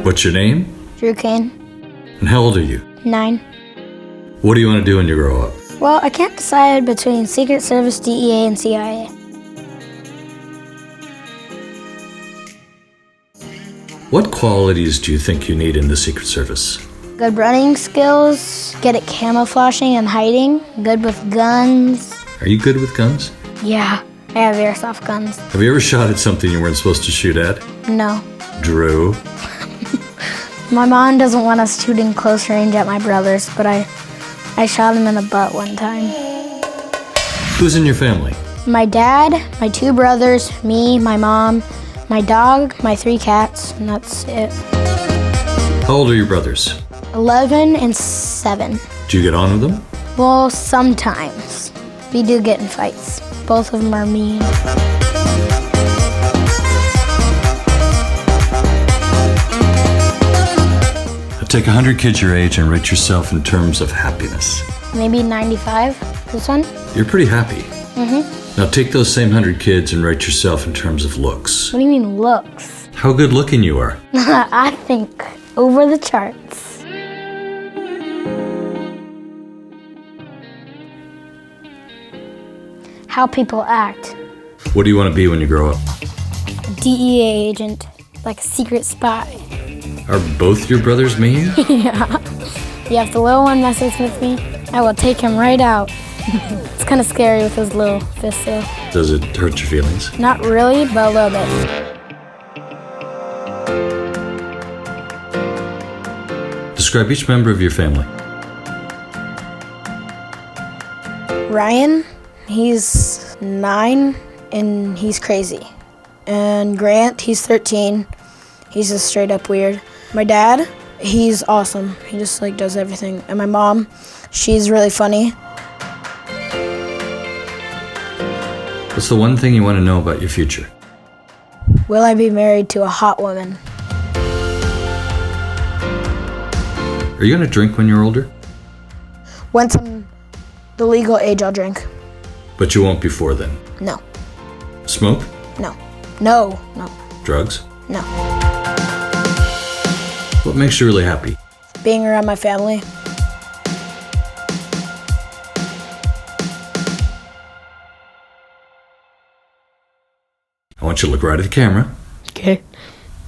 What's your name? Drew Cain. And how old are you? 9. What do you want to do when you grow up? Well, I can't decide between Secret Service, DEA, and CIA. What qualities do you think you need in the Secret Service? Good running skills, good at camouflaging and hiding, good with guns. Are you good with guns? Yeah, I have airsoft guns. Have you ever shot at something you weren't supposed to shoot at? No. Drew? My mom doesn't want us shooting close range at my brothers, but I shot him in the butt one time. Who's in your family? My dad, my 2 brothers, me, my mom, my dog, my 3 cats, and that's it. How old are your brothers? 11 and 7. Do you get on with them? Well, sometimes. We do get in fights. Both of them are mean. Take 100 kids your age and rate yourself in terms of happiness. Maybe 95, this one? You're pretty happy. Mm-hmm. Now take those same 100 kids and rate yourself in terms of looks. What do you mean looks? How good looking you are. I think over the charts. How people act. What do you want to be when you grow up? A DEA agent, like a secret spy. Are both your brothers mean? Yeah. Yeah, if the little one messes with me, I will take him right out. It's kind of scary with his little fist though. Does it hurt your feelings? Not really, but a little bit. Describe each member of your family. Ryan, he's 9 and he's crazy. And Grant, he's 13. He's just straight up weird. My dad, he's awesome. He just does everything. And my mom, she's really funny. What's the one thing you want to know about your future? Will I be married to a hot woman? Are you going to drink when you're older? Once I'm the legal age, I'll drink. But you won't before then? No. Smoke? No. No. No. Drugs? No. What makes you really happy? Being around my family. I want you to look right at the camera. Okay.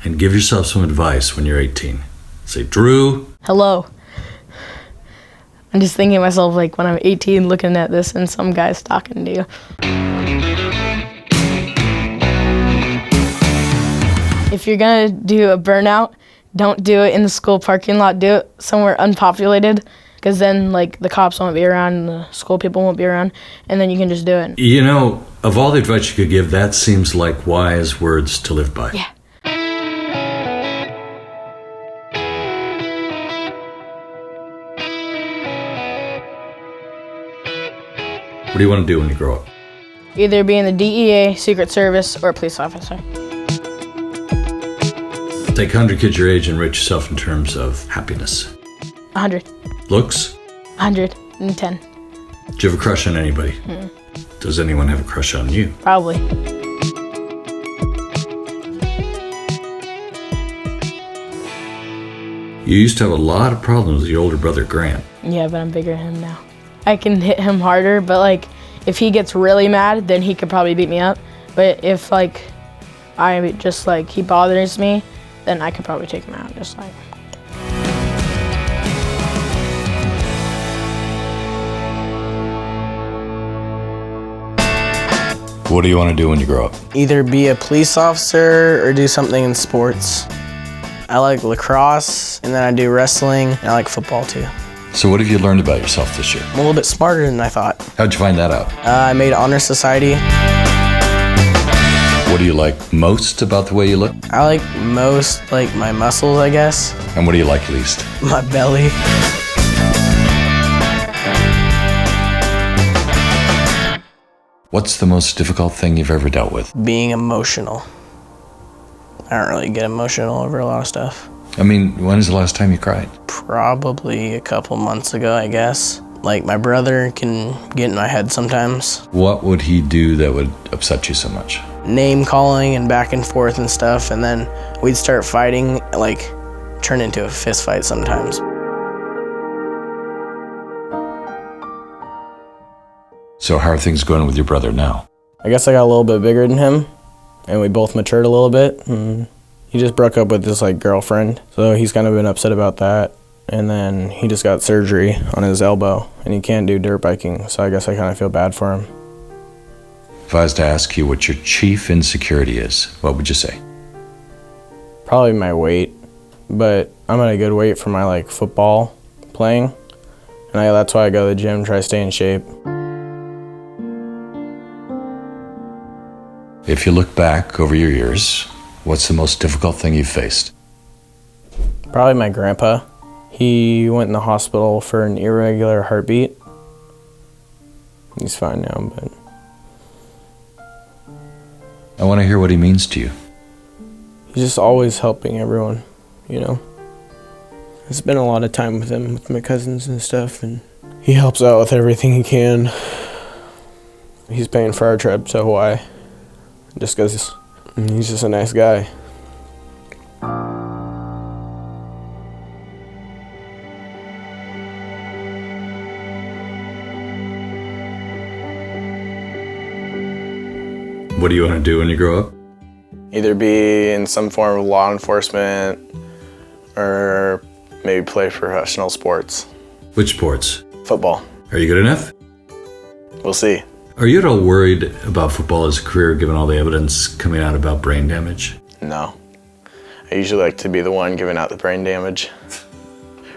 And give yourself some advice when you're 18. Say, Drew. Hello. I'm just thinking to myself, when I'm 18 looking at this and some guy's talking to you. If you're gonna do a burnout, don't do it in the school parking lot. Do it somewhere unpopulated, because then the cops won't be around and the school people won't be around, and then you can just do it. You know, of all the advice you could give, that seems like wise words to live by. Yeah. What do you want to do when you grow up? Either be in the DEA, Secret Service, or a police officer. Take 100 kids your age and rate yourself in terms of happiness. 100. Looks? 110. Do you have a crush on anybody? Mm. Does anyone have a crush on you? Probably. You used to have a lot of problems with your older brother, Grant. Yeah, but I'm bigger than him now. I can hit him harder, but if he gets really mad, then he could probably beat me up. But if I just he bothers me, then I could probably take him out, just like. What do you want to do when you grow up? Either be a police officer or do something in sports. I like lacrosse, and then I do wrestling, and I like football too. So what have you learned about yourself this year? I'm a little bit smarter than I thought. How'd you find that out? I made honor society. What do you like most about the way you look? I like most my muscles, I guess. And what do you like least? My belly. What's the most difficult thing you've ever dealt with? Being emotional. I don't really get emotional over a lot of stuff. I mean, when is the last time you cried? Probably a couple months ago, I guess. My brother can get in my head sometimes. What would he do that would upset you so much? Name calling and back and forth and stuff, and then we'd start fighting turn into a fist fight sometimes. So how are things going with your brother now? I guess I got a little bit bigger than him, and we both matured a little bit. And he just broke up with his girlfriend, so he's kind of been upset about that. And then he just got surgery on his elbow, and he can't do dirt biking, so I guess I kind of feel bad for him. If I was to ask you what your chief insecurity is, what would you say? Probably my weight, but I'm at a good weight for my football playing, and that's why I go to the gym, try to stay in shape. If you look back over your years, what's the most difficult thing you've faced? Probably my grandpa. He went in the hospital for an irregular heartbeat. He's fine now, but... I want to hear what he means to you. He's just always helping everyone, I spent a lot of time with him, with my cousins and stuff, and he helps out with everything he can. He's paying for our trip to Hawaii, just because he's just a nice guy. What do you want to do when you grow up? Either be in some form of law enforcement or maybe play professional sports. Which sports? Football. Are you good enough? We'll see. Are you at all worried about football as a career given all the evidence coming out about brain damage? No. I usually like to be the one giving out the brain damage.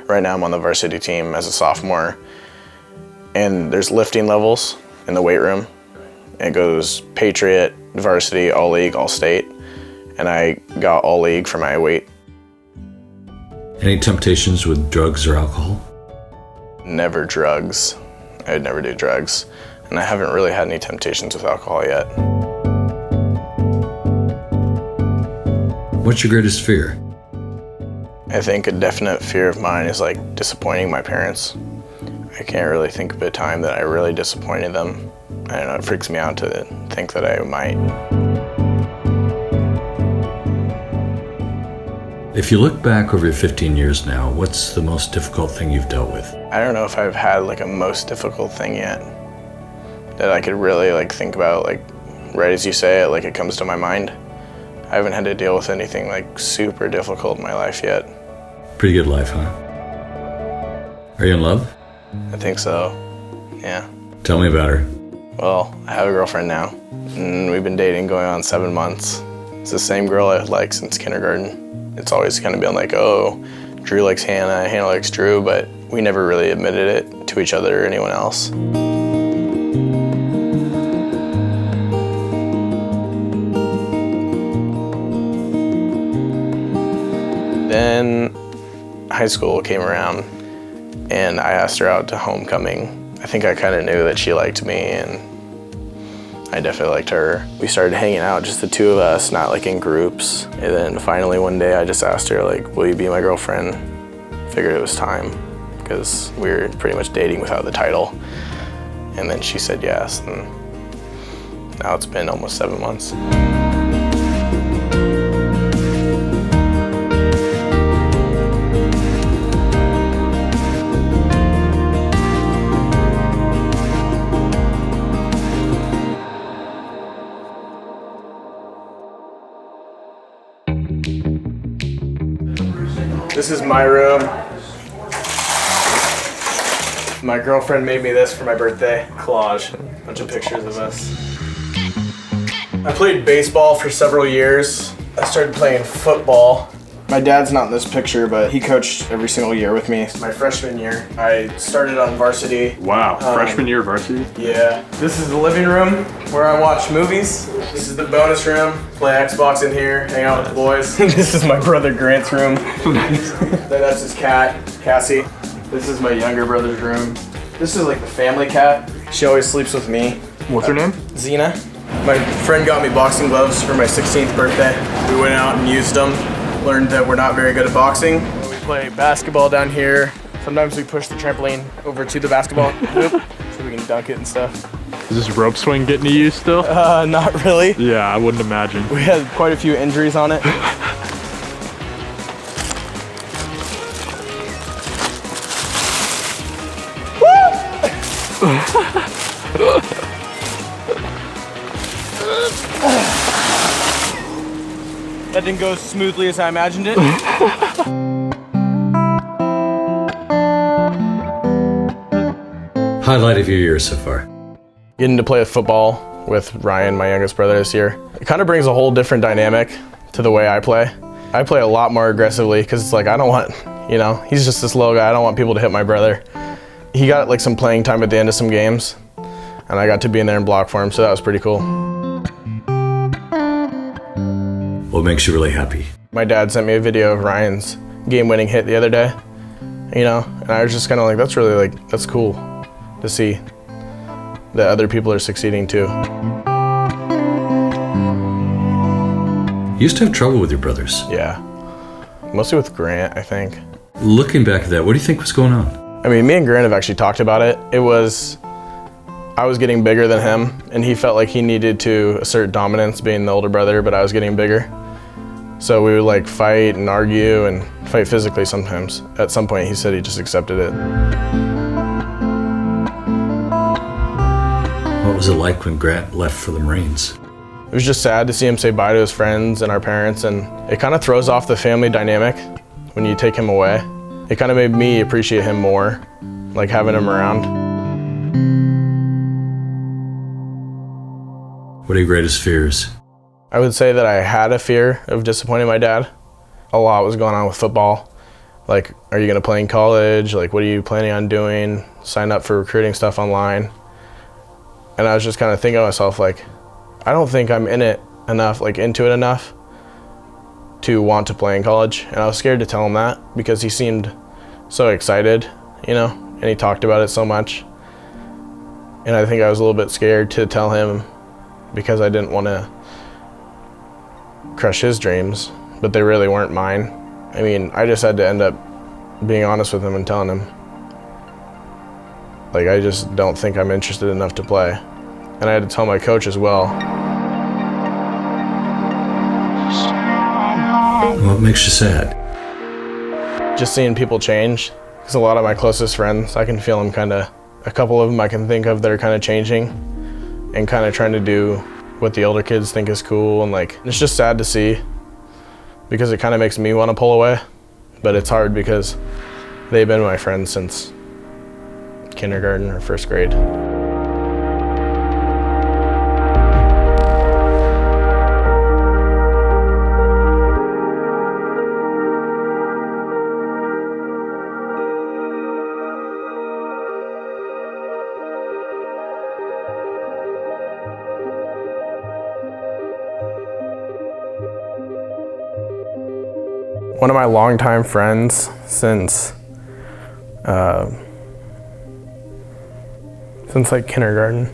Right now I'm on the varsity team as a sophomore, and there's lifting levels in the weight room. It goes Patriot, varsity, all league, all state, and I got all league for my weight. Any temptations with drugs or alcohol? Never drugs. I would never do drugs, and I haven't really had any temptations with alcohol yet. What's your greatest fear? I think a definite fear of mine is disappointing my parents. I can't really think of a time that I really disappointed them. I don't know, it freaks me out to think that I might. If you look back over your 15 years now, what's the most difficult thing you've dealt with? I don't know if I've had a most difficult thing yet that I could really think about, right as you say it, it comes to my mind. I haven't had to deal with anything super difficult in my life yet. Pretty good life, huh? Are you in love? I think so, yeah. Tell me about her. Well, I have a girlfriend now, and we've been dating going on 7 months. It's the same girl I've liked since kindergarten. It's always kind of been oh, Drew likes Hannah, Hannah likes Drew, but we never really admitted it to each other or anyone else. Then high school came around, and I asked her out to homecoming. I think I kind of knew that she liked me, and I definitely liked her. We started hanging out, just the two of us, not in groups. And then finally one day I just asked her, will you be my girlfriend? Figured it was time, because we were pretty much dating without the title. And then she said yes, and now it's been almost 7 months. This is my room. My girlfriend made me this for my birthday. Collage, bunch of pictures of us. I played baseball for several years. I started playing football. My dad's not in this picture, but he coached every single year with me. My freshman year, I started on varsity. Wow, freshman year varsity? Yeah. This is the living room where I watch movies. This is the bonus room. Play Xbox in here, hang out with the boys. This is my brother Grant's room. That's his cat, Cassie. This is my younger brother's room. This is the family cat. She always sleeps with me. What's her name? Xena. My friend got me boxing gloves for my 16th birthday. We went out and used them. Learned that we're not very good at boxing. We play basketball down here. Sometimes we push the trampoline over to the basketball hoop so we can dunk it and stuff. Is this rope swing getting to you still? Not really. Yeah, I wouldn't imagine. We had quite a few injuries on it. That didn't go as smoothly as I imagined it. Highlight of your year so far. Getting to play football with Ryan, my youngest brother, this year. It kind of brings a whole different dynamic to the way I play. I play a lot more aggressively because it's like I don't want, he's just this little guy. I don't want people to hit my brother. He got like some playing time at the end of some games, and I got to be in there and block for him, so that was pretty cool. What makes you really happy? My dad sent me a video of Ryan's game-winning hit the other day, and I was just kind of like, that's really that's cool to see that other people are succeeding too. You used to have trouble with your brothers. Yeah, mostly with Grant, I think. Looking back at that, what do you think was going on? I mean, me and Grant have actually talked about it. I was getting bigger than him, and he felt like he needed to assert dominance being the older brother, but I was getting bigger. So we would like fight and argue and fight physically sometimes. At some point, he said he just accepted it. What was it like when Grant left for the Marines? It was just sad to see him say bye to his friends and our parents, and it kind of throws off the family dynamic when you take him away. It kind of made me appreciate him more, like having him around. What are your greatest fears? I would say that I had a fear of disappointing my dad. A lot was going on with football. Like, are you gonna play in college? Like, what are you planning on doing? Sign up for recruiting stuff online. And I was just kind of thinking to myself, like, I don't think I'm in it enough, like into it enough to want to play in college. And I was scared to tell him that because he seemed so excited, and he talked about it so much. And I think I was a little bit scared to tell him because I didn't want to crush his dreams, but they really weren't mine. I mean, I just had to end up being honest with him and telling him, like, I just don't think I'm interested enough to play. And I had to tell my coach as well. What makes you sad? Just seeing people change, because a lot of my closest friends, I can feel them a couple of them I can think of that are kind of changing and kind of trying to do what the older kids think is cool, and like, it's just sad to see because it kind of makes me want to pull away, but it's hard because they've been my friends since kindergarten or first grade. One of my longtime friends since like kindergarten.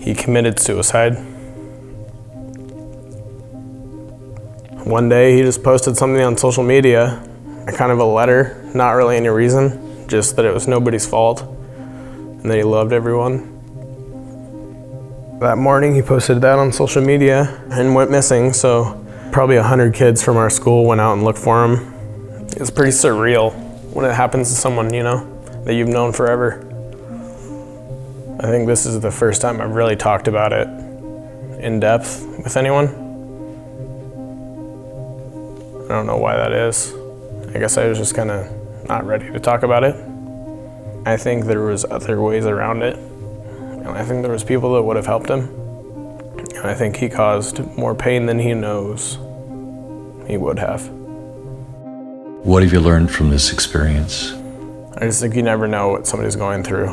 He committed suicide. One day he just posted something on social media, kind of a letter, not really any reason, just that it was nobody's fault and that he loved everyone. That morning he posted that on social media and went missing, so probably 100 kids from our school went out and looked for him. It's pretty surreal when it happens to someone, that you've known forever. I think this is the first time I've really talked about it in depth with anyone. I don't know why that is. I guess I was just kind of not ready to talk about it. I think there was other ways around it. And I think there was people that would have helped him. And I think he caused more pain than he knows he would have. What have you learned from this experience? I just think you never know what somebody's going through.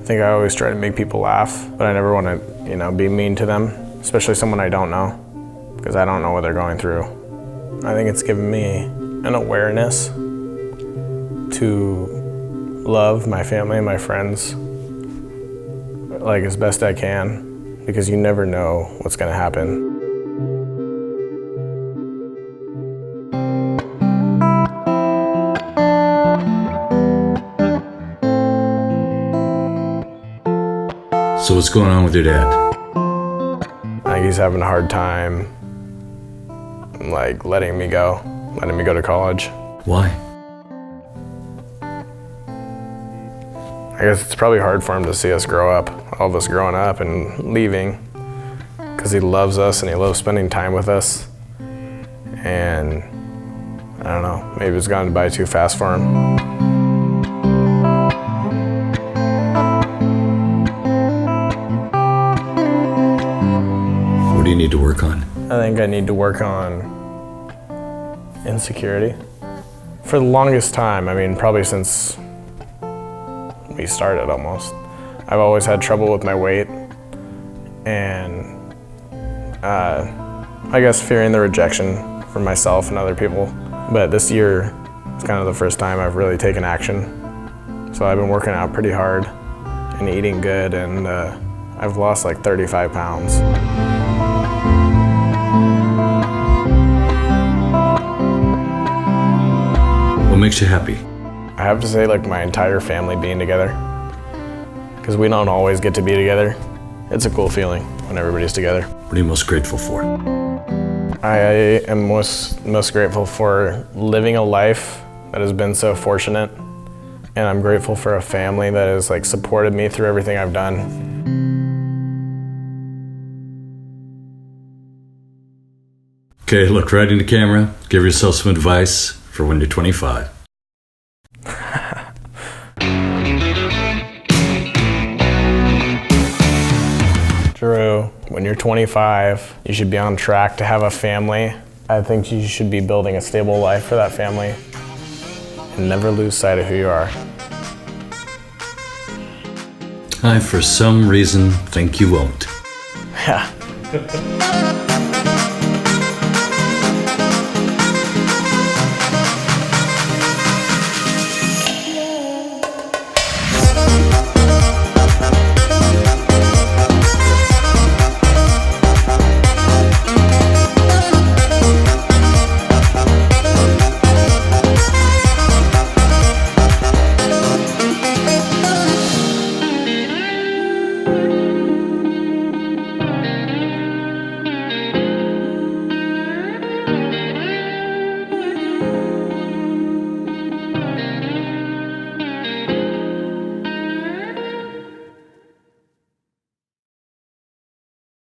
I think I always try to make people laugh, but I never want to, be mean to them, especially someone I don't know, because I don't know what they're going through. I think it's given me an awareness to love my family and my friends like as best I can, because you never know what's going to happen. So what's going on with your dad? I think he's having a hard time like letting me go to college. Why? I guess it's probably hard for him to see us grow up, all of us growing up and leaving, because he loves us and he loves spending time with us. And I don't know, maybe it's gone by too fast for him. What do you need to work on? I think I need to work on insecurity. For the longest time, I mean, probably since we started almost, I've always had trouble with my weight and I guess fearing the rejection from myself and other people. But this year, it's kind of the first time I've really taken action. So I've been working out pretty hard and eating good, and I've lost like 35 pounds. What makes you happy? I have to say, like, my entire family being together, because we don't always get to be together. It's a cool feeling when everybody's together. What are you most grateful for? I am most grateful for living a life that has been so fortunate, and I'm grateful for a family that has like supported me through everything I've done. Okay, look right in the camera. Give yourself some advice for when you're 25. Drew, when you're 25, you should be on track to have a family. I think you should be building a stable life for that family and never lose sight of who you are. I, for some reason, think you won't. Yeah.